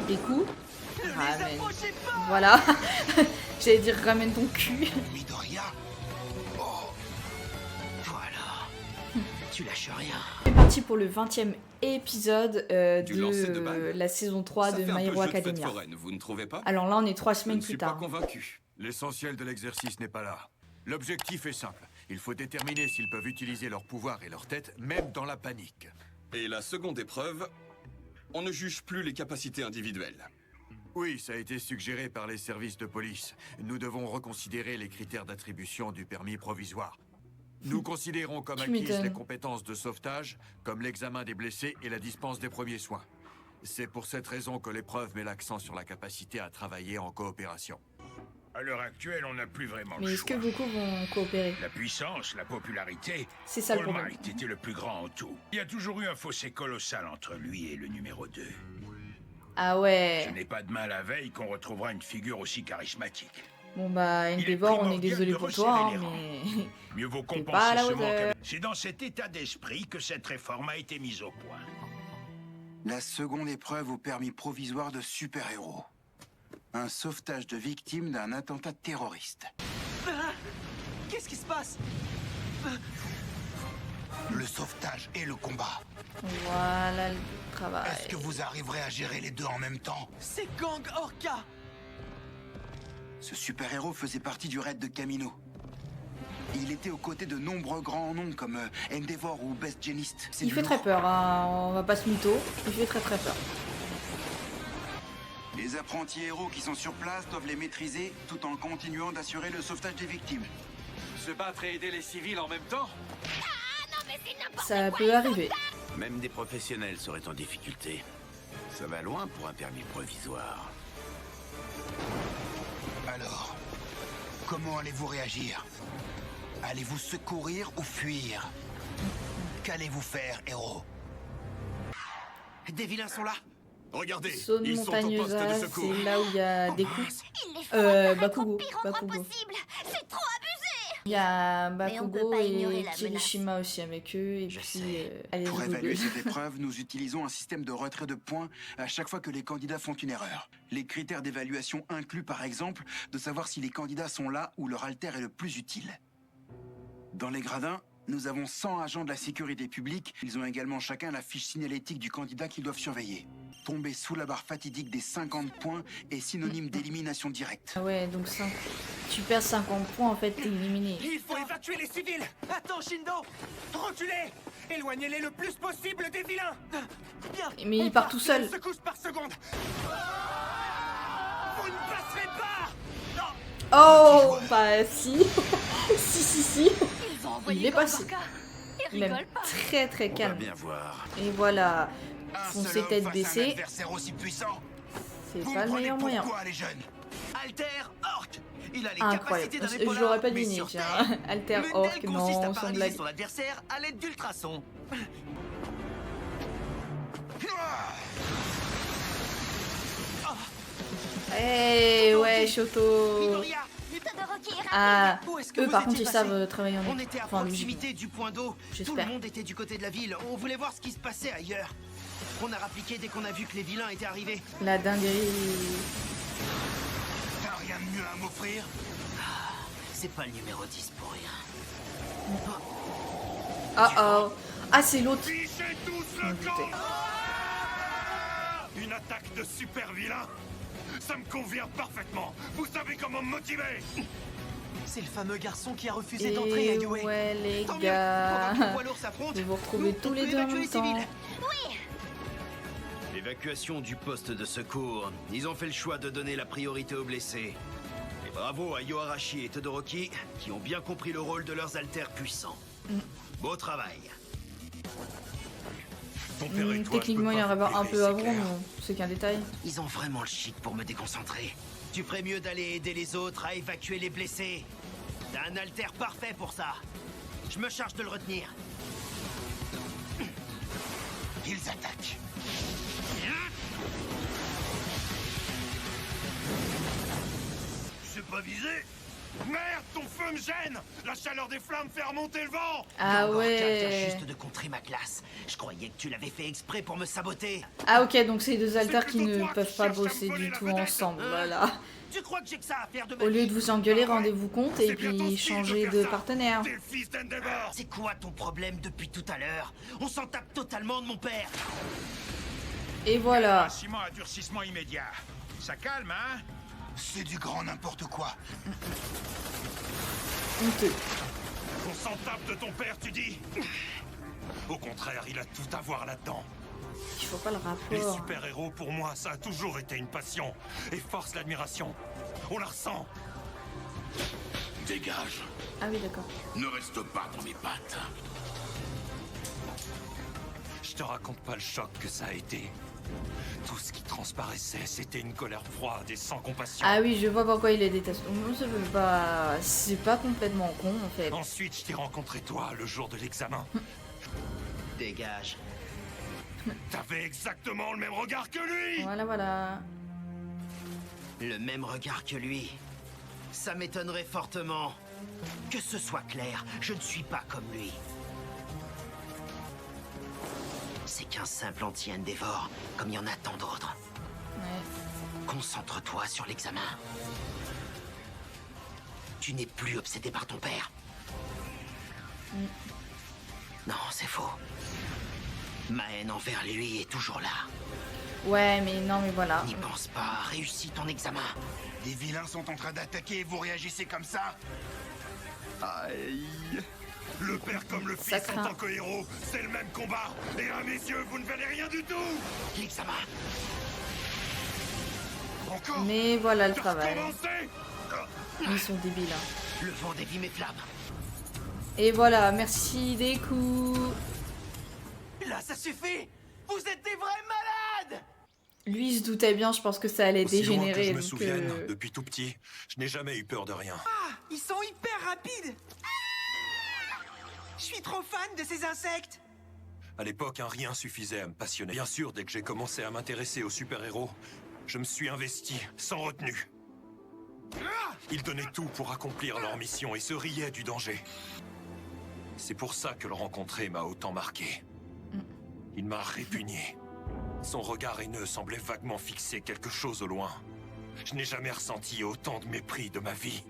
des coups. Ramène. Voilà. J'allais dire ramène ton cul. Midoriya. Oh. Voilà. Tu lâches rien. C'est parti pour le 20e épisode Du lancer de de balle. la saison 3 Ça de fait un peu My Hero jeu de fête Academia. foraine, vous ne trouvez pas? Alors là, on est 3 Je semaines ne suis plus pas tard. convaincu. L'essentiel de l'exercice n'est pas là. L'objectif est simple. Il faut déterminer s'ils peuvent utiliser leur pouvoir et leur tête, même dans la panique. Et la seconde épreuve, on ne juge plus les capacités individuelles. Oui, ça a été suggéré par les services de police. Nous devons reconsidérer les critères d'attribution du permis provisoire. Nous considérons comme Tu acquises m'étonnes. les compétences de sauvetage, comme l'examen des blessés et la dispense des premiers soins. C'est pour cette raison que l'épreuve met l'accent sur la capacité à travailler en coopération. À l'heure actuelle, on n'a plus vraiment Mais le est-ce que choix. beaucoup vont coopérer? La puissance, la popularité. C'est ça le All problème. Might était le plus grand en tout. Il y a toujours eu un fossé colossal entre lui et le numéro 2. Ah Je ouais. n'ai pas demain la veille qu'on retrouvera une figure aussi charismatique. Bon bah, Il est Endeavor, on est primordial désolé de pour toi, hein, resserrer les mais... Mieux vaut pas à compenser la ce manque. hauteur. C'est dans cet état d'esprit que cette réforme a été mise au point. La seconde épreuve au permis provisoire de super-héros. Un sauvetage de victimes d'un attentat terroriste. Qu'est-ce qui se passe? Le sauvetage et le combat. Voilà le travail. Est-ce que vous arriverez à gérer les deux en même temps? C'est Gang Orca! Ce super-héros faisait partie du raid de Camino. Il était aux côtés de nombreux grands noms comme Endeavor ou Best Genist. C'est Il du fait lourd. très peur, hein. On va pas se mytho. Il fait très peur. Les apprentis héros qui sont sur place doivent les maîtriser tout en continuant d'assurer le sauvetage des victimes. Se battre et aider les civils en même temps? Ça peut arriver. Même des professionnels seraient en difficulté. Ça va loin pour un permis provisoire. Alors, comment allez-vous réagir? Allez-vous secourir ou fuir? Qu'allez-vous faire, héros? Des vilains sont là! Regardez, Zone ils sont au poste montagnosa, de secours. c'est là où il y a des coups. Il les faut apparaître Bakugo, au pire endroit Bakugo. possible. C'est trop abusé. Il y a Mais on peut Bakugo pas ignorer et la Kirishima aussi avec eux. Et Je puis, sais. allez, Pour Google. évaluer cette épreuve, nous utilisons un système de retrait de points à chaque fois que les candidats font une erreur. Les critères d'évaluation incluent par exemple de savoir si les candidats sont là où leur alter est le plus utile. Dans les gradins, nous avons 100 agents de la sécurité publique. Ils ont également chacun la fiche signalétique du candidat qu'ils doivent surveiller. Tomber sous la barre fatidique des 50 points est synonyme d'élimination directe. Ah ouais, donc tu perds 50 points, en fait, t'es éliminé. Il faut évacuer les civils! Attends, Shindo! Reculez! Éloignez-les le plus possible des vilains! Bien! Mais il part tout seul. Une secousse par seconde! Vous ne passerez pas! Oh, bah si. si. Ils vont envoyer Il est Gang passé. Orca. Ils Même rigolent pas. très On va calme. bien voir. Et voilà. Un Foncer seul homme tête face à un baissée, adversaire aussi puissant. c'est Vous pas me le prenez meilleur pour moyen. quoi, les jeunes? Alter Orc! Il a les Incroyable. capacités d'un Je épaulard, l'aurais pas mais deviné, sur tiens. Terre. Alter L'une Orc, d'elles consiste à non, sans paralyser blague. son adversaire à l'aide d'ultrasons. Eh ouais, Shoto. Midoriya! Todoroki, Ah, Où est-ce que eux vous par étiez contre ils passé? savent travailler en On équipe. était à Enfin, proximité du point d'eau. Tout J'espère. le monde était du côté de la ville. On voulait voir ce qui se passait ailleurs. On a rappliqué dès qu'on a vu que les vilains étaient arrivés. La dinguerie. T'as rien de mieux à m'offrir? C'est pas le numéro 10 pour rien. Oh. Ah, c'est l'autre. Fichez tous Je me le doutais. camp! Une attaque de super vilain? Ça me convient parfaitement. Vous savez comment me motiver? C'est le fameux garçon qui a refusé d'entrer à Et Yue. ouais, les Tant mieux, gars. pendant que le poids lourd s'affronte, Je vais vous retrouver nous, tous on les peut deux en évacuer même les temps. civils. L'évacuation du poste de secours. Ils ont fait le choix de donner la priorité aux blessés. Et bravo à Yoarashi et Todoroki qui ont bien compris le rôle de leurs alters puissants. Beau travail. Ton père et toi, je Techniquement, peux il y pas en avait un vous peu blesser, avant, c'est clair. mais c'est qu'un détail. Ils ont vraiment le chic pour me déconcentrer. Tu ferais mieux d'aller aider les autres à évacuer les blessés. T'as un alter parfait pour ça. Je me charge de le retenir. Ils attaquent. C'est pas visé? Merde, ton feu me gêne. La chaleur des flammes fait remonter le vent. Ah Gorka vient ouais. juste de contrer ma glace. Je croyais que tu l'avais fait exprès pour me saboter. Ah ok, donc c'est deux alters qui plutôt ne toi peuvent qui pas cherches à me bosser voler du la tout vedette. ensemble, voilà. Tu crois que j'ai que ça à faire de ma Au lieu vie? de vous engueuler, rendez-vous compte et C'est bien ton puis style changer faire de ça. partenaire. T'es le fils d'Endeavor. C'est quoi ton problème depuis tout à l'heure? On s'en tape totalement de mon père. Et voilà. Ciment à durcissement immédiat. Ça calme, hein? C'est du grand n'importe quoi. Honteux. On s'en tape de ton père, tu dis? Au contraire, il a tout à voir là-dedans. Il faut pas le Les rapport. super-héros, pour moi, ça a toujours été une passion. Et force l'admiration. On la ressent. Dégage. Ah oui, d'accord. Ne reste pas dans mes pattes. Je te raconte pas le choc que ça a été. Tout ce qui transparaissait, c'était une colère froide et sans compassion. Ah oui, je vois pourquoi il les déteste. C'est pas complètement con en fait. Ensuite, je t'ai rencontré toi, le jour de l'examen. Dégage. T'avais exactement le même regard que lui. Voilà, voilà. Le même regard que lui. Ça m'étonnerait fortement. Que ce soit clair, je ne suis pas comme lui. C'est qu'un simple anti-Endeavor, comme il y en a tant d'autres. Ouais. Concentre-toi sur l'examen. Tu n'es plus obsédé par ton père. Non, c'est faux. Ma haine envers lui est toujours là. Ouais, mais non, mais voilà. N'y pense pas, réussis ton examen. Des vilains sont en train d'attaquer et vous réagissez comme ça? Aïe. Le père comme le fils Ça craint. en tant que héros, c'est le même combat. Et à mes yeux, vous ne valez rien du tout. L'examen. Encore. Mais voilà le T'as travail. recommencé. Ils sont débiles. Hein. Le vent dévie mes flammes. Et voilà, merci des coups. Là, ça suffit. Vous êtes des vrais malades. Lui, il se doutait bien, je pense que ça allait Aussi loin que dégénérer. je me donc, souvienne, depuis tout petit, je n'ai jamais eu peur de rien. Ils sont hyper rapides. Je suis trop fan de ces insectes. À l'époque, un rien suffisait à me passionner. Bien sûr, dès que j'ai commencé à m'intéresser aux super-héros, je me suis investi, sans retenue. Ils donnaient tout pour accomplir leur mission et se riaient du danger. C'est pour ça que le rencontrer m'a autant marqué. Il m'a répugné. Son regard haineux semblait vaguement fixer quelque chose au loin. Je n'ai jamais ressenti autant de mépris de ma vie.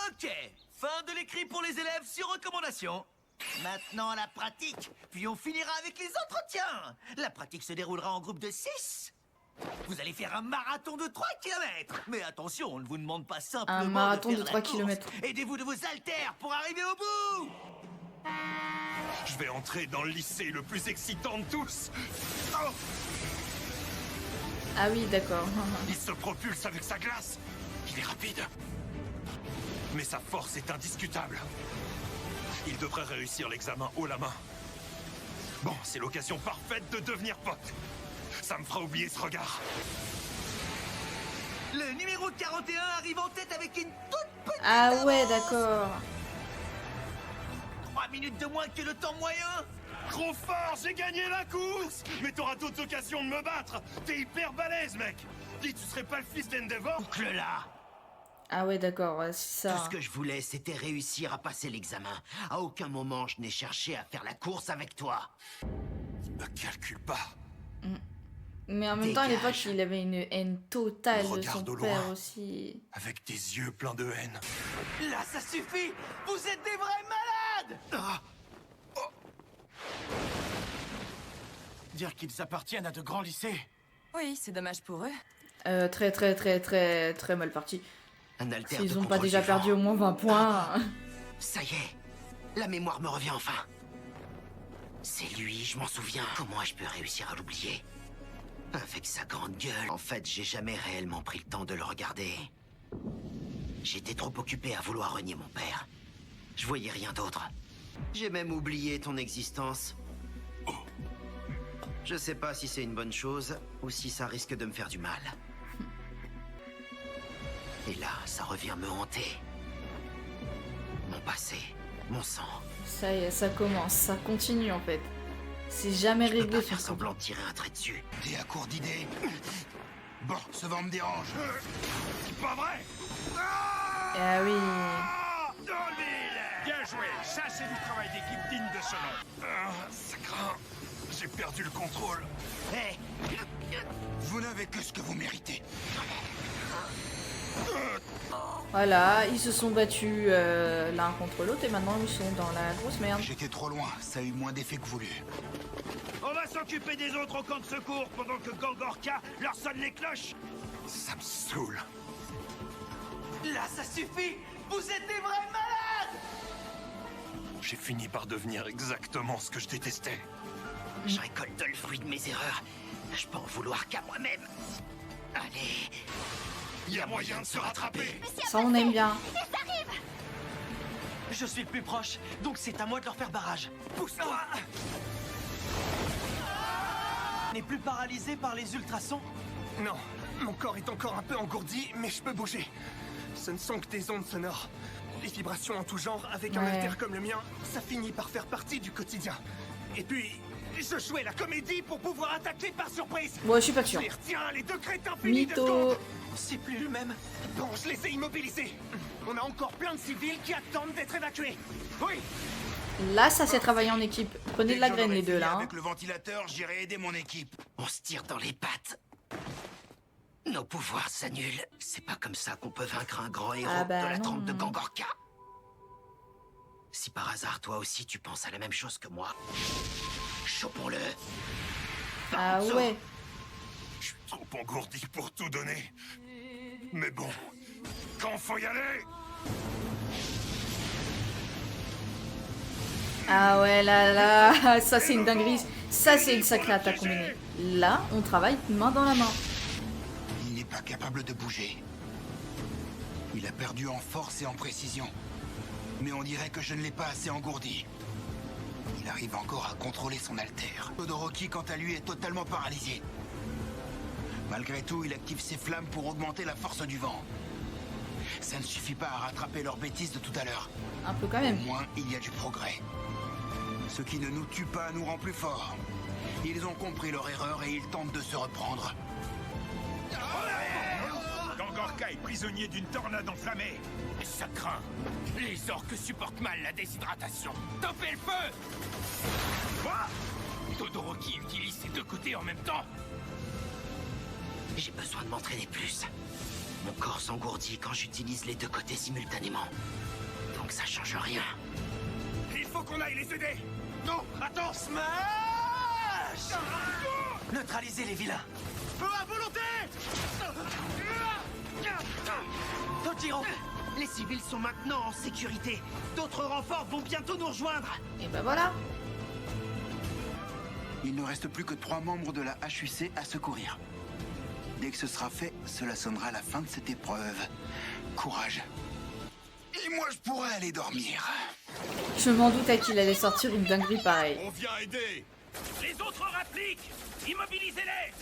Ok, fin de l'écrit pour les élèves sur recommandation. Maintenant la pratique, puis on finira avec les entretiens. La pratique se déroulera en groupe de 6. Vous allez faire un marathon de 3 km. Mais attention, on ne vous demande pas simplement Un marathon de, de faire 3 la course. kilomètres. Aidez-vous de vos haltères pour arriver au bout. Je vais entrer dans le lycée le plus excitant de tous. Oh, Ah oui, d'accord. il se propulse avec sa glace. Il est rapide. Mais sa force est indiscutable. Il devrait réussir l'examen haut la main. Bon, c'est l'occasion parfaite de devenir pote. Ça me fera oublier ce regard. Le numéro 41 arrive en tête avec une toute petite Ah ouais, avance. d'accord. 3 minutes de moins que le temps moyen. Trop fort, j'ai gagné la course. Mais t'auras d'autres occasions de me battre. T'es hyper balèze, mec. Dis, tu serais pas le fils d'Endeavor? Boucle-là. Ah ouais, d'accord, ouais, c'est Tout ça. ce que je voulais, c'était réussir à passer l'examen. À aucun moment, je n'ai cherché à faire la course avec toi. Ne calcule pas. Mais en même temps, à l'époque, Dégage. il avait une haine totale de son Regarde au père loin. aussi. Avec tes yeux pleins de haine. Là, ça suffit. Vous êtes des vrais malades. Dire qu'ils appartiennent à de grands lycées. Oui, c'est dommage pour eux. Très mal parti. Un alter S'ils de ont pas contrôle déjà du perdu vent. au moins 20 points. Ça y est, la mémoire me revient enfin. C'est lui, je m'en souviens. Comment je peux réussir à l'oublier? Avec sa grande gueule. En fait, j'ai jamais réellement pris le temps de le regarder. J'étais trop occupé à vouloir renier mon père. Je voyais rien d'autre. J'ai même oublié ton existence. Je sais pas si c'est une bonne chose ou si ça risque de me faire du mal. Et là, ça revient me hanter. Mon passé, mon sang. Ça y est, ça commence, ça continue en fait. C'est jamais Je peux réglé pas sur faire ce semblant de tirer un trait dessus. T'es à court d'idées? Bon, ce vent me dérange. C'est pas vrai. Ah! Ah oui. Bien joué. Ça, c'est du travail d'équipe digne de ce nom. Ça craint. J'ai perdu le contrôle. Hé, vous n'avez que ce que vous méritez. Voilà, ils se sont battus l'un contre l'autre et maintenant ils sont dans la grosse merde. J'étais trop loin, ça a eu moins d'effet que voulu. On va s'occuper des autres au camp de secours pendant que Gangorka leur sonne les cloches. Ça me saoule. Là, ça suffit. Vous êtes des vrais malades. J'ai fini par devenir exactement ce que je détestais. Je récolte le fruit de mes erreurs. Je peux en vouloir qu'à moi-même. Allez. Il y a moyen de se rattraper. Ça on aime bien. Je suis le plus proche, donc c'est à moi de leur faire barrage. Pousse-toi. N'est plus paralysé par les ultrasons? Non, mon corps est encore un peu engourdi, mais je peux bouger. Ce ne sont que des ondes sonores. Les vibrations en tout genre, avec un alter comme le mien, ça finit par faire partie du quotidien. Et puis, je jouais la comédie pour pouvoir attaquer par surprise. Bon, je suis pas sûr. Je les retiens, les deux crétins finis de Mytho. secondes. C'est plus le même. Bon, je les ai immobilisés. On a encore plein de civils qui attendent d'être évacués. Oui. Là, ça s'est travaillé en équipe. Prenez de la Dès que graine j'en les aurai deux fini là. Hein. Avec le ventilateur, j'irai aider mon équipe. On se tire dans les pattes. Nos pouvoirs s'annulent. C'est pas comme ça qu'on peut vaincre un grand héros Ah bah de la non. trempe de Gangorka. Si par hasard, toi aussi, tu penses à la même chose que moi, chopons-le. Ah Banzo. ouais. Je suis trop engourdi pour tout donner. Mais bon, quand faut y aller. Ah ouais, là, ça c'est une dinguerie. Ça c'est une sacrée attaque combinée. Là, on travaille main dans la main. Il n'est pas capable de bouger. Il a perdu en force et en précision. Mais on dirait que je ne l'ai pas assez engourdi. Il arrive encore à contrôler son alter. Todoroki, quant à lui, est totalement paralysé. Malgré tout, il active ses flammes pour augmenter la force du vent. Ça ne suffit pas à rattraper leurs bêtises de tout à l'heure. Un peu quand Au même. moins, il y a du progrès. Ce qui ne nous tue pas nous rend plus forts. Ils ont compris leur erreur et ils tentent de se reprendre. Gangorka est prisonnier d'une tornade enflammée. Ça craint. Les orques supportent mal la déshydratation. Topez le feu. Quoi? Todoroki utilise ses deux côtés en même temps. J'ai besoin de m'entraîner plus. Mon corps s'engourdit quand j'utilise les deux côtés simultanément. Donc ça change rien. Il faut qu'on aille les aider. Non, attends. Smash. Neutralisez les vilains. Feu à volonté. Tojiro. Les civils sont maintenant en sécurité. D'autres renforts vont bientôt nous rejoindre. Et bah voilà. Il ne reste plus que 3 membres de la HUC à secourir. Dès que ce sera fait, cela sonnera la fin de cette épreuve. Courage. Et moi, je pourrais aller dormir. Je m'en doutais qu'il allait sortir une dinguerie pareille. On vient aider. Les autres rappliquent. Immobilisez-les.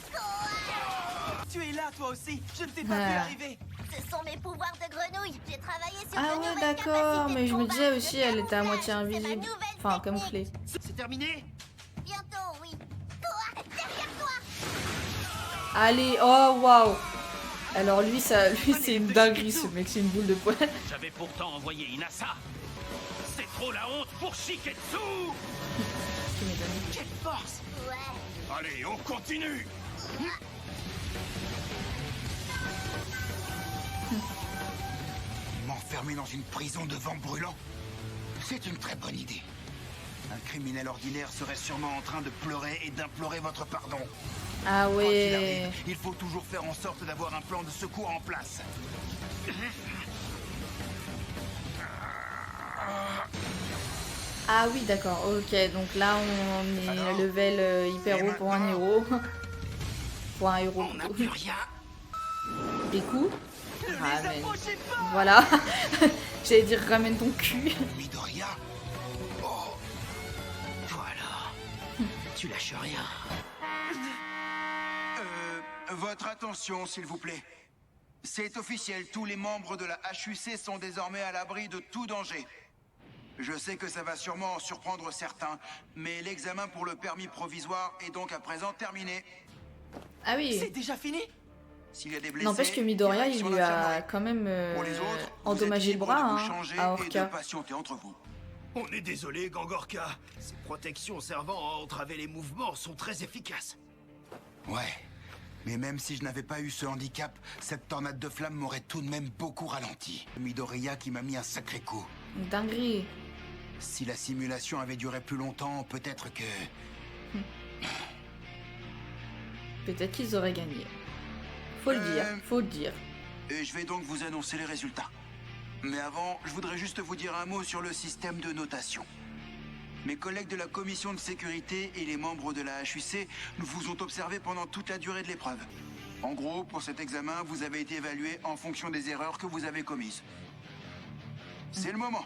Tu es là, toi aussi. Je ne t'ai pas vu Ah. arriver. Ce sont mes pouvoirs de grenouille. J'ai travaillé sur Ah de ouais, nouvelles d'accord. capacités Mais de je me combat. disais aussi, Le elle était à moitié camouflage, c'est ma invisible. nouvelle Enfin, technique. camouflée. C'est terminé? Bientôt, oui. Toi, derrière toi. Allez, oh waouh. Alors lui, c'est une dinguerie ce mec, c'est une boule de poil. J'avais pourtant envoyé Inasa. C'est trop la honte pour Shiketsu. Tu m'étonnes. Quelle force! Ouais. Allez, on continue. M'enfermer dans une prison de vent brûlant? C'est une très bonne idée. Un criminel ordinaire serait sûrement en train de pleurer et d'implorer votre pardon. Ah Quoi qu'il ouais. arrive, il faut toujours faire en sorte d'avoir un plan de secours en place. Ah oui, d'accord, ok. Donc là, on est Alors, level hyper et haut pour un maintenant héros. Pour un héros. On n'a plus rien. Des coups. Ne les Ramène. approchez pas. Voilà. J'allais dire ramène ton cul. Midoriya? Oh, Voilà. Tu lâches rien. votre attention, s'il vous plaît. C'est officiel, tous les membres de la HUC sont désormais à l'abri de tout danger. Je sais que ça va sûrement en surprendre certains, mais l'examen pour le permis provisoire est donc à présent terminé. Ah C'est oui. déjà fini? S'il y a des blessés, N'empêche que Midoriya, il direction lui a l'infirmerie. quand même Pour les autres, vous endommagé êtes le libres bras de vous hein, changer à et de Orca. patienter entre vous. On est désolé, Gangorka. Ces protections servant à entraver les mouvements sont très efficaces. Ouais. Mais même si je n'avais pas eu ce handicap, cette tornade de flammes m'aurait tout de même beaucoup ralenti. Midoriya qui m'a mis un sacré coup. Dinguerie. Si la simulation avait duré plus longtemps, peut-être que... Peut-être qu'ils auraient gagné. Faut le dire, faut le dire. Et je vais donc vous annoncer les résultats. Mais avant, je voudrais juste vous dire un mot sur le système de notation. Mes collègues de la commission de sécurité et les membres de la HUC vous ont observé pendant toute la durée de l'épreuve. En gros, pour cet examen, vous avez été évalué en fonction des erreurs que vous avez commises. C'est le moment.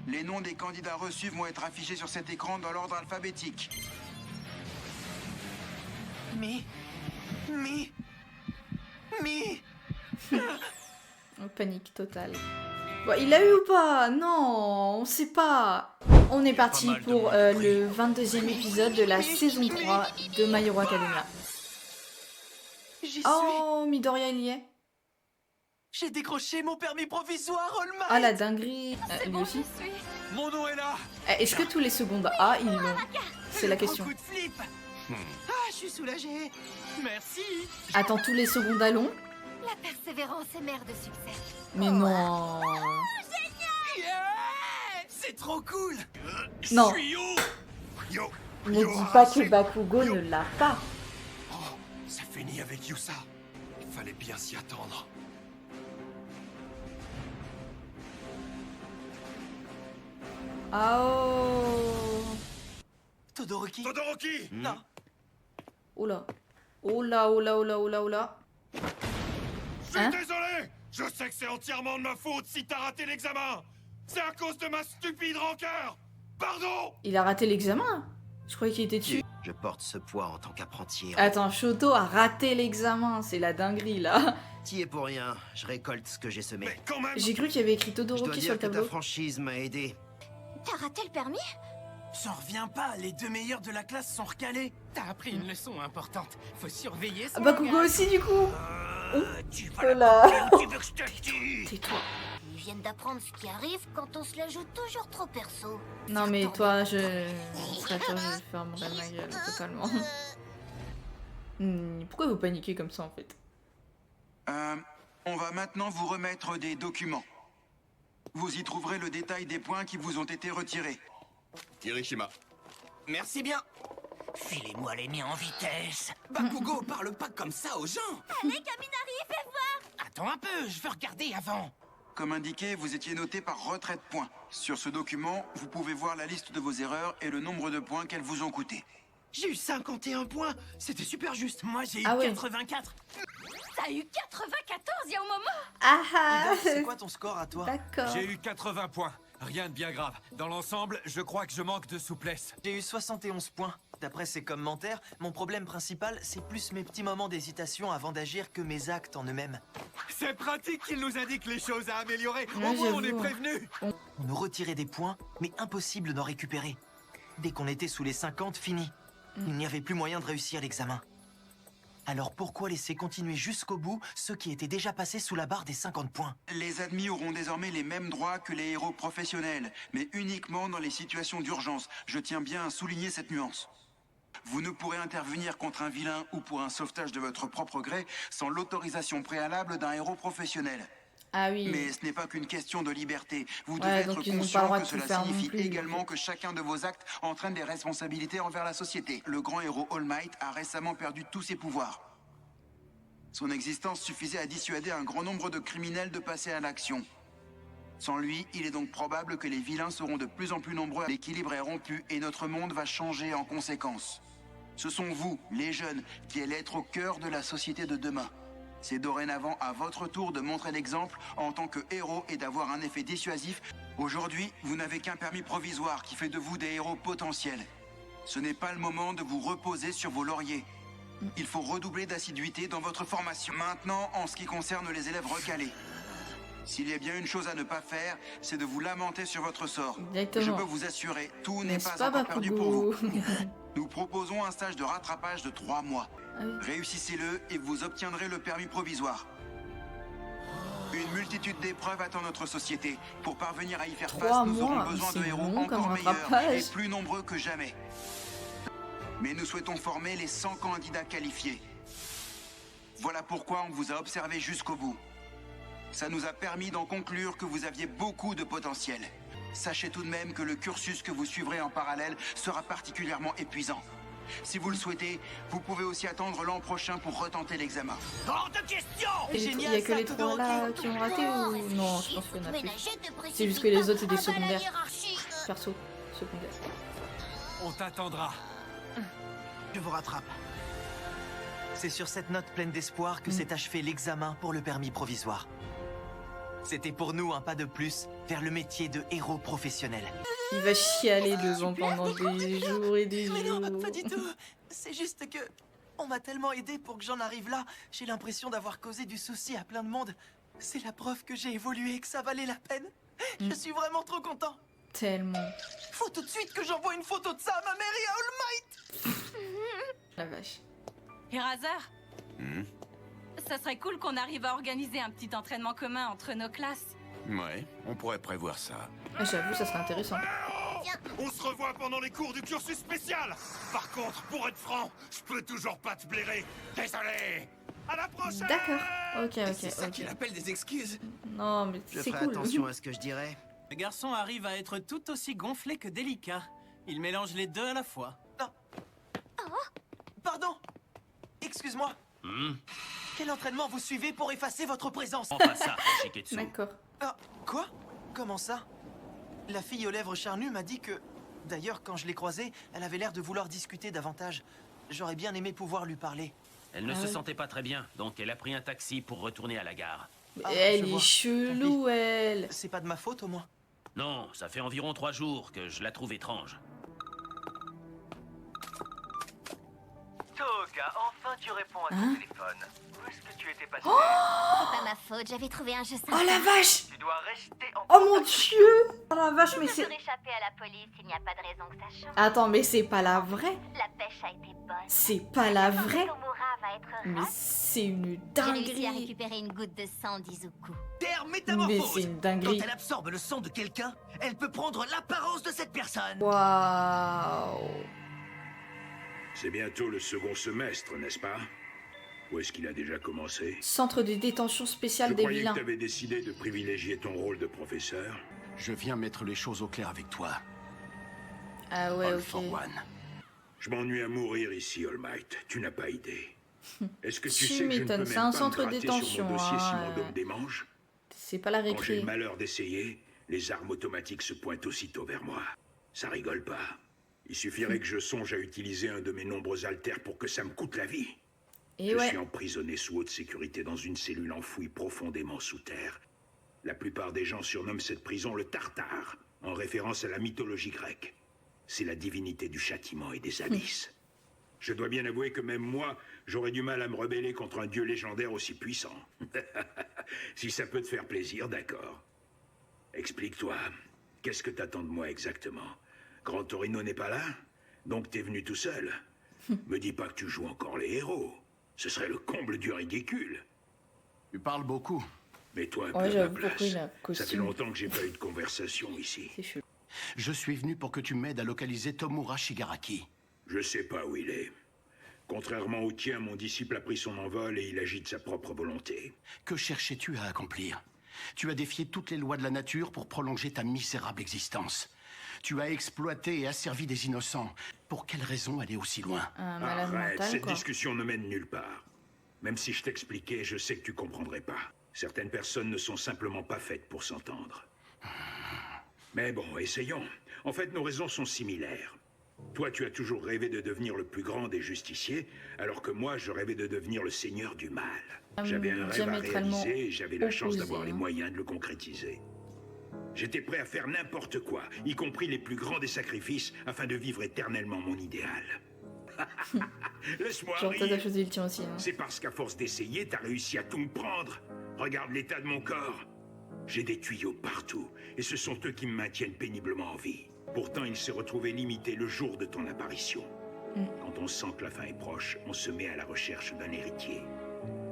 Les noms des candidats reçus vont être affichés sur cet écran dans l'ordre alphabétique. Mi. Oh, panique totale. Bon, il l'a eu ou pas? Non, on sait pas. On est parti mal de pour monde de le 22e épisode de la saison 3 de My Hero Academia. J'y Oh, Midoriya, il y est. J'ai décroché mon permis provisoire, All Might. Ah, la dinguerie. Lui aussi. Mon nom est là. Est-ce que tous les secondes A, ils l'ont? C'est la question. Coup de flip. Ah, je suis soulagé. Merci. Attends, tous les secondes A l'ont? La persévérance est mère de succès. Mais non. Yeah, c'est trop cool. Non. Yo. Ne dis pas que Bakugo ne l'a pas. Oh, ça finit avec Yusa. Il fallait bien s'y attendre. Ah oh. Todoroki. Todoroki. Non. Oula. Oula, oula, oula, oula, oula. Je suis désolé. Je sais que c'est entièrement de ma faute si t'as raté l'examen. C'est à cause de ma stupide rancœur. Pardon. Il a raté l'examen? Je croyais qu'il était dessus. Je porte ce poids en tant qu'apprenti. Attends, Shoto a raté l'examen. C'est la dinguerie, là. T'y es pour rien. Je récolte ce que j'ai semé. Mais quand même. J'ai cru qu'il y avait écrit Je dois Todoroki sur dire le que ta tableau. franchise m'a aidé. T'as raté le permis? J'en reviens pas, les deux meilleurs de la classe sont recalés. T'as appris une leçon importante. Faut surveiller Ah, son Bakugo langage. aussi, du coup. Tu vas Oh la là. couper où tu veux que je te tue. Tais-toi. Ils viennent d'apprendre ce qui arrive quand on se la joue toujours trop perso. Non, mais toi, je serais toi, je vais faire mon ma gueule, totalement. Pourquoi vous paniquez comme ça, en fait? On va maintenant vous remettre des documents. Vous y trouverez le détail des points qui vous ont été retirés. Kirishima. Merci bien. Filez-moi les miens en vitesse. Bakugo, parle pas comme ça aux gens. Allez, Kaminari, fais voir. Attends un peu, je veux regarder avant. Comme indiqué, vous étiez noté par retrait de points. Sur ce document, vous pouvez voir la liste de vos erreurs et le nombre de points qu'elles vous ont coûté. J'ai eu 51 points. C'était super juste. Moi, j'ai eu Ah ouais. 84. T'as eu 94 il y a un moment. Ah ah. C'est quoi ton score à toi? D'accord. J'ai eu 80 points. Rien de bien grave. Dans l'ensemble, je crois que je manque de souplesse. J'ai eu 71 points. D'après ces commentaires, mon problème principal, c'est plus mes petits moments d'hésitation avant d'agir que mes actes en eux-mêmes. C'est pratique qu'il nous indique les choses à améliorer. Ouais, Au moins, on est j'avoue. prévenus. On nous retirait des points, mais impossible d'en récupérer. Dès qu'on était sous les 50, fini. Il n'y avait plus moyen de réussir l'examen. Alors pourquoi laisser continuer jusqu'au bout ceux qui étaient déjà passés sous la barre des 50 points? Les admis auront désormais les mêmes droits que les héros professionnels, mais uniquement dans les situations d'urgence. Je tiens bien à souligner cette nuance. Vous ne pourrez intervenir contre un vilain ou pour un sauvetage de votre propre gré sans l'autorisation préalable d'un héros professionnel. Ah oui. Mais ce n'est pas qu'une question de liberté. Vous Ouais, devez donc être ils n'ont pas le conscient droit que de tout cela faire non signifie plus. également que chacun de vos actes entraîne des responsabilités envers la société. Le grand héros All Might a récemment perdu tous ses pouvoirs. Son existence suffisait à dissuader un grand nombre de criminels de passer à l'action. Sans lui, il est donc probable que les vilains seront de plus en plus nombreux. L'équilibre est rompu et notre monde va changer en conséquence. Ce sont vous, les jeunes, qui allez être au cœur de la société de demain. C'est dorénavant à votre tour de montrer l'exemple en tant que héros et d'avoir un effet dissuasif. Aujourd'hui, vous n'avez qu'un permis provisoire qui fait de vous des héros potentiels. Ce n'est pas le moment de vous reposer sur vos lauriers. Il faut redoubler d'assiduité dans votre formation. Maintenant, en ce qui concerne les élèves recalés. S'il y a bien une chose à ne pas faire, c'est de vous lamenter sur votre sort. Exactement. Je peux vous assurer, tout n'est N'est-ce pas pas, encore perdu pour vous. Bakugo? Nous proposons un stage de rattrapage de 3 mois. Ah oui. Réussissez-le et vous obtiendrez le permis provisoire. Une multitude d'épreuves attend notre société. Pour parvenir à y faire 3 face, nous mois, aurons besoin c'est de héros long comme encore meilleurs rattrapage. et plus nombreux que jamais. Mais nous souhaitons former les 100 candidats qualifiés. Voilà pourquoi on vous a observé jusqu'au bout. Ça nous a permis d'en conclure que vous aviez beaucoup de potentiel. Sachez tout de même que le cursus que vous suivrez en parallèle sera particulièrement épuisant. Si vous le souhaitez, vous pouvez aussi attendre l'an prochain pour retenter l'examen. Hors de question! Et il y a que les 3 là qui ont raté ou non? Je pense qu'il y en a plus. C'est juste que les autres c'est des secondaires. Perso, secondaire. On t'attendra. Je vous rattrape. C'est sur cette note pleine d'espoir que s'est achevé l'examen pour le permis provisoire. C'était pour nous un pas de plus vers le métier de héros professionnel. Il va chialer devant pendant des jours et des jours. Mais non, pas du tout. C'est juste que on m'a tellement aidé pour que j'en arrive là. J'ai l'impression d'avoir causé du souci à plein de monde. C'est la preuve que j'ai évolué et que ça valait la peine. Je suis vraiment trop content. Tellement. Faut tout de suite que j'envoie une photo de ça à ma mère et à All Might. La vache. Eraser, ça serait cool qu'on arrive à organiser un petit entraînement commun entre nos classes. Ouais, on pourrait prévoir ça. Ah, j'avoue, ça serait intéressant. On se revoit pendant les cours du cursus spécial. Par contre, pour être franc, je peux toujours pas te blairer. Désolé. À la prochaine. D'accord. Ok, C'est ça ok, qu'il ok. appelle des excuses. Non, mais Je c'est ferai cool. attention à ce que je dirais. Le garçon arrive à être tout aussi gonflé que délicat. Il mélange les deux à la fois. Pardon. Excuse-moi. Quel entraînement vous suivez pour effacer votre présence? Enfin ça, Shiketsu. D'accord. Ah, quoi? Comment ça? La fille aux lèvres charnues m'a dit que... D'ailleurs, quand je l'ai croisée, elle avait l'air de vouloir discuter davantage. J'aurais bien aimé pouvoir lui parler. Elle ne Ah se oui. sentait pas très bien, donc elle a pris un taxi pour retourner à la gare. Mais Ah, elle je est vois. chelou, elle. C'est pas de ma faute, au moins. Non, ça fait environ 3 jours que je la trouve étrange. Toga, enfin tu réponds à ton Hein? téléphone. Où est-ce que tu étais passé? C'est pas ma faute, j'avais trouvé un jeu sympa. Oh la vache! Tu dois rester en... Oh mon dieu! Oh la vache, mais c'est... Pour échapper à la police, il n'y a pas de raison que ça change. Attends, mais c'est pas la vraie. La pêche a été bonne. C'est pas la vraie. Tomura va être Mais ravi. c'est une J'ai réussi à dinguerie. récupérer une goutte de sang d'Izuku. Terre Mais métamorphose. c'est une Quand dinguerie. elle absorbe le sang de quelqu'un, elle peut prendre l'apparence de cette personne. Waouh. C'est bientôt le second semestre, n'est-ce pas? Où est-ce qu'il a déjà commencé? Centre de détention spéciale Je des croyais vilains. que tu avais décidé de privilégier ton rôle de professeur. Je viens mettre les choses au clair avec toi. Ah ouais, All for ok. one. Je m'ennuie à mourir ici, All Might. Tu n'as pas idée. Est-ce que tu Tu sais que je ne peux m'étonnes, même c'est pas un me centre de gratter sur détention, mon dossier si hein, mon dôme démange? C'est pas la Quand j'ai récré. le malheur d'essayer, les armes automatiques se pointent aussitôt vers moi. Ça rigole pas. Il suffirait que je songe à utiliser un de mes nombreux haltères pour que ça me coûte la vie. Et Je ouais. suis emprisonné sous haute sécurité dans une cellule enfouie profondément sous terre. La plupart des gens surnomment cette prison le Tartare, en référence à la mythologie grecque. C'est la divinité du châtiment et des abysses. Je dois bien avouer que même moi, j'aurais du mal à me rebeller contre un dieu légendaire aussi puissant. Si ça peut te faire plaisir, d'accord. Explique-toi, qu'est-ce que t'attends de moi exactement? Grand Torino n'est pas là? Donc t'es venu tout seul? Me dis pas que tu joues encore les héros. Ce serait le comble du ridicule. Tu parles beaucoup. Mets-toi un peu Ouais, à ma j'avoue, pourquoi place. il a un Ça fait costume. longtemps que j'ai pas eu de conversation ici. C'est chelou. Je suis venu pour que tu m'aides à localiser Tomura Shigaraki. Je sais pas où il est. Contrairement au tien, mon disciple a pris son envol et il agit de sa propre volonté. Que cherchais-tu à accomplir? Tu as défié toutes les lois de la nature pour prolonger ta misérable existence. Tu as exploité et asservi des innocents. Pour quelle raison aller aussi loin? Un malade Arrête, mental, cette quoi. discussion ne mène nulle part. Même si je t'expliquais, je sais que tu comprendrais pas. Certaines personnes ne sont simplement pas faites pour s'entendre. Mais bon, essayons. En fait, nos raisons sont similaires. Toi, tu as toujours rêvé de devenir le plus grand des justiciers, alors que moi, je rêvais de devenir le seigneur du mal. J'avais un rêve à diamétralement réaliser et j'avais la chance opposés, d'avoir les hein. moyens de le concrétiser. J'étais prêt à faire n'importe quoi, y compris les plus grands des sacrifices, afin de vivre éternellement mon idéal. Laisse-moi Genre, toi, t'as rire. choisi le tien aussi. Hein. C'est parce qu'à force d'essayer, t'as réussi à tout me prendre. Regarde l'état de mon corps. J'ai des tuyaux partout, et ce sont eux qui me maintiennent péniblement en vie. Pourtant, il s'est retrouvé limité le jour de ton apparition. Quand on sent que la fin est proche, on se met à la recherche d'un héritier.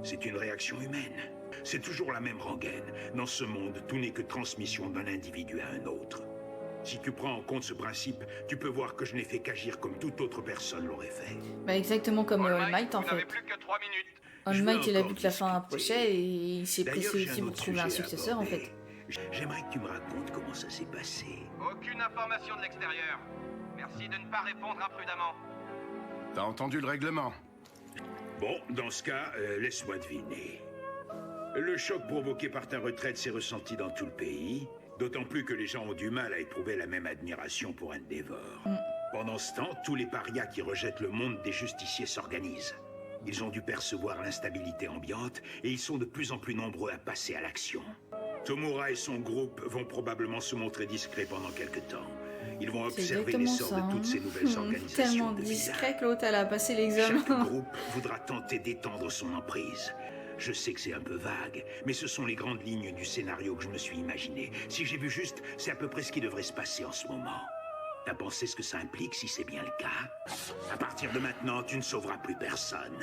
C'est une réaction humaine. C'est toujours la même rengaine. Dans ce monde, tout n'est que transmission d'un individu à un autre. Si tu prends en compte ce principe, tu peux voir que je n'ai fait qu'agir comme toute autre personne l'aurait fait. Bah exactement comme All Might en fait. All Might il a vu que la fin approchait et il s'est pressé aussi pour trouver un successeur en fait. J'aimerais que tu me racontes comment ça s'est passé. Aucune information de l'extérieur. Merci de ne pas répondre imprudemment. T'as entendu le règlement? Bon, dans ce cas, laisse-moi deviner. Le choc provoqué par ta retraite s'est ressenti dans tout le pays, d'autant plus que les gens ont du mal à éprouver la même admiration pour Endeavor. Pendant ce temps, tous les parias qui rejettent le monde des justiciers s'organisent. Ils ont dû percevoir l'instabilité ambiante et ils sont de plus en plus nombreux à passer à l'action. Tomura et son groupe vont probablement se montrer discrets pendant quelque temps. Ils vont observer l'essor de toutes ces nouvelles organisations. Tellement discret que l'autre elle a passé l'examen. Chaque groupe voudra tenter d'étendre son emprise. Je sais que c'est un peu vague, mais ce sont les grandes lignes du scénario que je me suis imaginé. Si j'ai vu juste, c'est à peu près ce qui devrait se passer en ce moment. T'as pensé ce que ça implique si c'est bien le cas? À partir de maintenant, tu ne sauveras plus personne.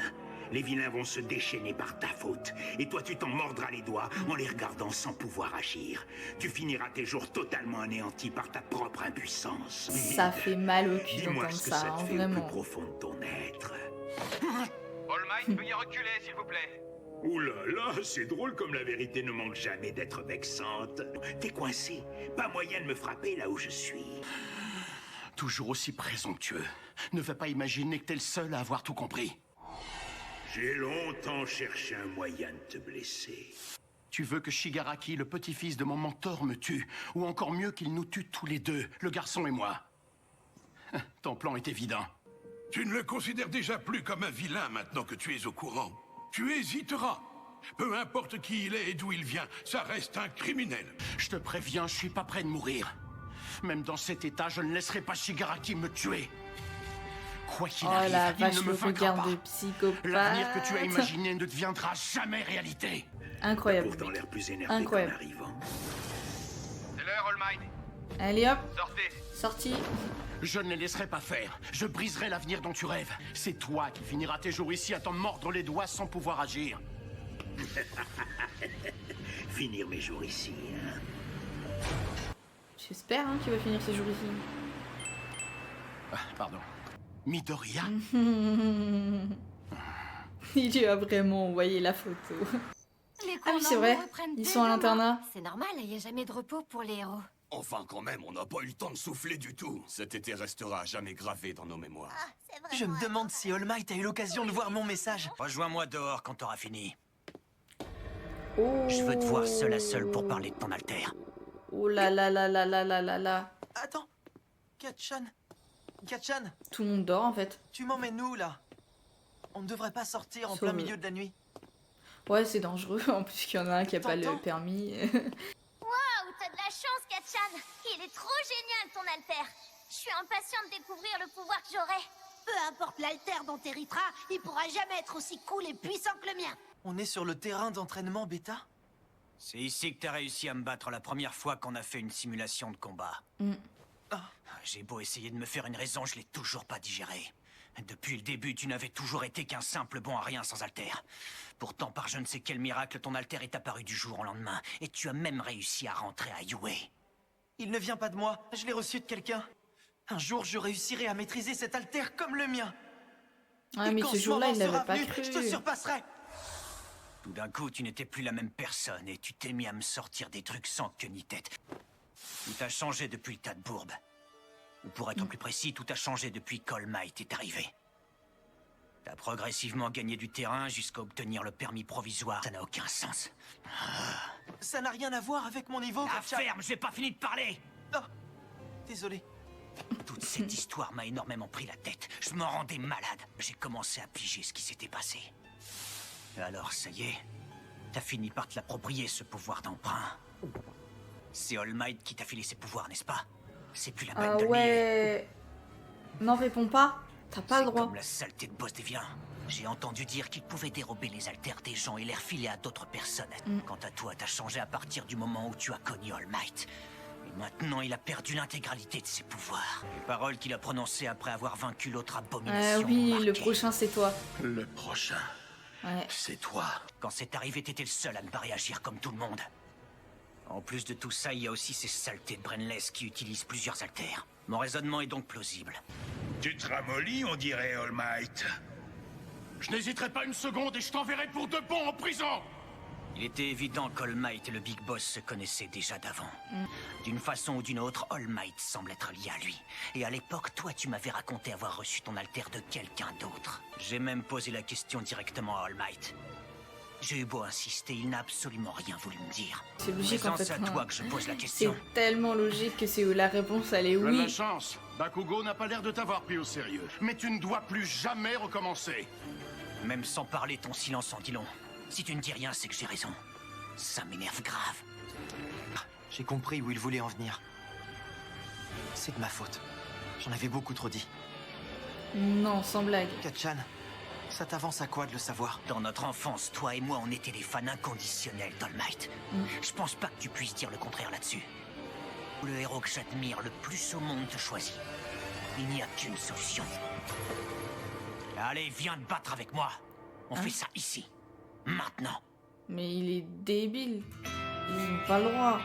Les vilains vont se déchaîner par ta faute, et toi tu t'en mordras les doigts en les regardant sans pouvoir agir. Tu finiras tes jours totalement anéantis par ta propre impuissance. Ça fait mal au cul Dis-moi d'entendre ce que ça, ça hein, te fait au vraiment. plus profond de ton être. All Might, veuillez reculer, s'il vous plaît. Ouh là là, c'est drôle comme la vérité ne manque jamais d'être vexante. T'es coincé, pas moyen de me frapper là où je suis. Toujours aussi présomptueux. Ne va pas imaginer que t'es le seul à avoir tout compris. J'ai longtemps cherché un moyen de te blesser. Tu veux que Shigaraki, le petit-fils de mon mentor, me tue, ou encore mieux qu'il nous tue tous les deux, le garçon et moi. Ton plan est évident. Tu ne le considères déjà plus comme un vilain maintenant que tu es au courant. Tu hésiteras. Peu importe qui il est et d'où il vient, ça reste un criminel. Je te préviens, je suis pas prêt de mourir. Même dans cet état, je ne laisserai pas Shigaraki me tuer. Quoi qu'il arrive, la il vache, ne me le vaincra regard pas. de psychopathe. L'avenir que tu as imaginé ne deviendra jamais réalité. Incroyable. Pourtant l'air plus énervé Incroyable. qu'en arrivant. C'est l'heure, All Might. Allez hop, Sortez. sorti. Je ne les laisserai pas faire. Je briserai l'avenir dont tu rêves. C'est toi qui finiras tes jours ici à t'en mordre les doigts sans pouvoir agir. Finir mes jours ici, hein. J'espère hein, qu'il va finir ses jours ici. Pardon. Midoriya? Il lui a vraiment envoyé la photo. Les Ah oui, c'est vrai. reprennent Ils dès sont à demain. l'internat. C'est normal, il n'y a jamais de repos pour les héros. Enfin, quand même, on n'a pas eu le temps de souffler du tout. Cet été restera à jamais gravé dans nos mémoires. Je me demande si All Might a eu l'occasion de voir mon message. Rejoins-moi dehors quand t'auras fini. Oh. Je veux te voir seul à seul pour parler de ton alter. Oh là là là là là là là là. Attends, Katchan. Katchan, Tout le monde dort en fait. tu m'emmènes où là? On ne devrait pas sortir en Sauf- plein milieu de la nuit. Ouais, c'est dangereux en plus qu'il y en a un qui a pas le T'entends permis. Waouh, t'as de la chance, Katchan. Il est trop génial, ton alter. Je suis impatient de découvrir le pouvoir que j'aurai. Peu importe l'alter dont t'hériteras, il pourra jamais être aussi cool et puissant que le mien. On est sur le terrain d'entraînement bêta? C'est ici que t'as réussi à me battre la première fois qu'on a fait une simulation de combat. J'ai beau essayer de me faire une raison, je l'ai toujours pas digéré. Depuis le début, tu n'avais toujours été qu'un simple bon à rien sans alter. Pourtant, par je ne sais quel miracle, ton alter est apparu du jour au lendemain, et tu as même réussi à rentrer à Yue. Il ne vient pas de moi, je l'ai reçu de quelqu'un. Un jour, je réussirai à maîtriser cet alter comme le mien. Ouais, Et mais quand ce jour-là, moment il l'avait sera pas venu, cru. Je te surpasserai. Tout d'un coup, tu n'étais plus la même personne et tu t'es mis à me sortir des trucs sans queue ni tête. Tout a changé depuis le tas de bourbes. Ou pour être plus précis, tout a changé depuis qu'All Might est arrivé. T'as progressivement gagné du terrain jusqu'à obtenir le permis provisoire. Ça n'a aucun sens. Ça n'a rien à voir avec mon niveau. La ferme, j'ai pas fini de parler. Oh, désolé. Toute cette histoire m'a énormément pris la tête. Je m'en rendais malade. J'ai commencé à piger ce qui s'était passé. Alors, ça y est, t'as fini par te l'approprier, ce pouvoir d'emprunt. C'est All Might qui t'a filé ses pouvoirs, n'est-ce pas? C'est plus la peine Ah de le nier. ouais. Non, réponds pas. T'as pas le droit. Comme la saleté de boss des vilains. J'ai entendu dire qu'il pouvait dérober les alters des gens et les refiler à d'autres personnes. Quant à toi, t'as changé à partir du moment où tu as connu All Might. Maintenant, il a perdu l'intégralité de ses pouvoirs. Les paroles qu'il a prononcées après avoir vaincu l'autre Ah abomination. oui, m'ont le marqué. prochain c'est toi. Le prochain, Ouais. c'est toi. Quand c'est arrivé, t'étais le seul à ne pas réagir comme tout le monde. En plus de tout ça, il y a aussi ces saletés de Brainless qui utilisent plusieurs alters. Mon raisonnement est donc plausible. Tu te ramollis, on dirait All Might. Je n'hésiterai pas une seconde et je t'enverrai pour de bon en prison. Il était évident qu'All Might et le Big Boss se connaissaient déjà d'avant. D'une façon ou d'une autre, All Might semble être lié à lui. Et à l'époque, toi, tu m'avais raconté avoir reçu ton alter de quelqu'un d'autre. J'ai même posé la question directement à All Might. J'ai eu beau insister, il n'a absolument rien voulu me dire. C'est logique en Présence fait. à hein. toi que je pose la C'est question. tellement logique que c'est la réponse elle est Tu as de oui. la chance. Bakugo n'a pas l'air de t'avoir pris au sérieux. Mais tu ne dois plus jamais recommencer. Même sans parler, ton silence en dit long. Si tu ne dis rien, c'est que j'ai raison. Ça m'énerve grave. J'ai compris où il voulait en venir. C'est de ma faute. J'en avais beaucoup trop dit. Non, sans blague. Katchan, ça t'avance à quoi de le savoir? Dans notre enfance, toi et moi, on était des fans inconditionnels d'All Might. Je pense pas que tu puisses dire le contraire là-dessus. Le héros que j'admire le plus au monde te choisit. Il n'y a qu'une solution. Allez, viens te battre avec moi. On fait ça ici. Maintenant. Mais il est débile. Ils n'ont pas le droit.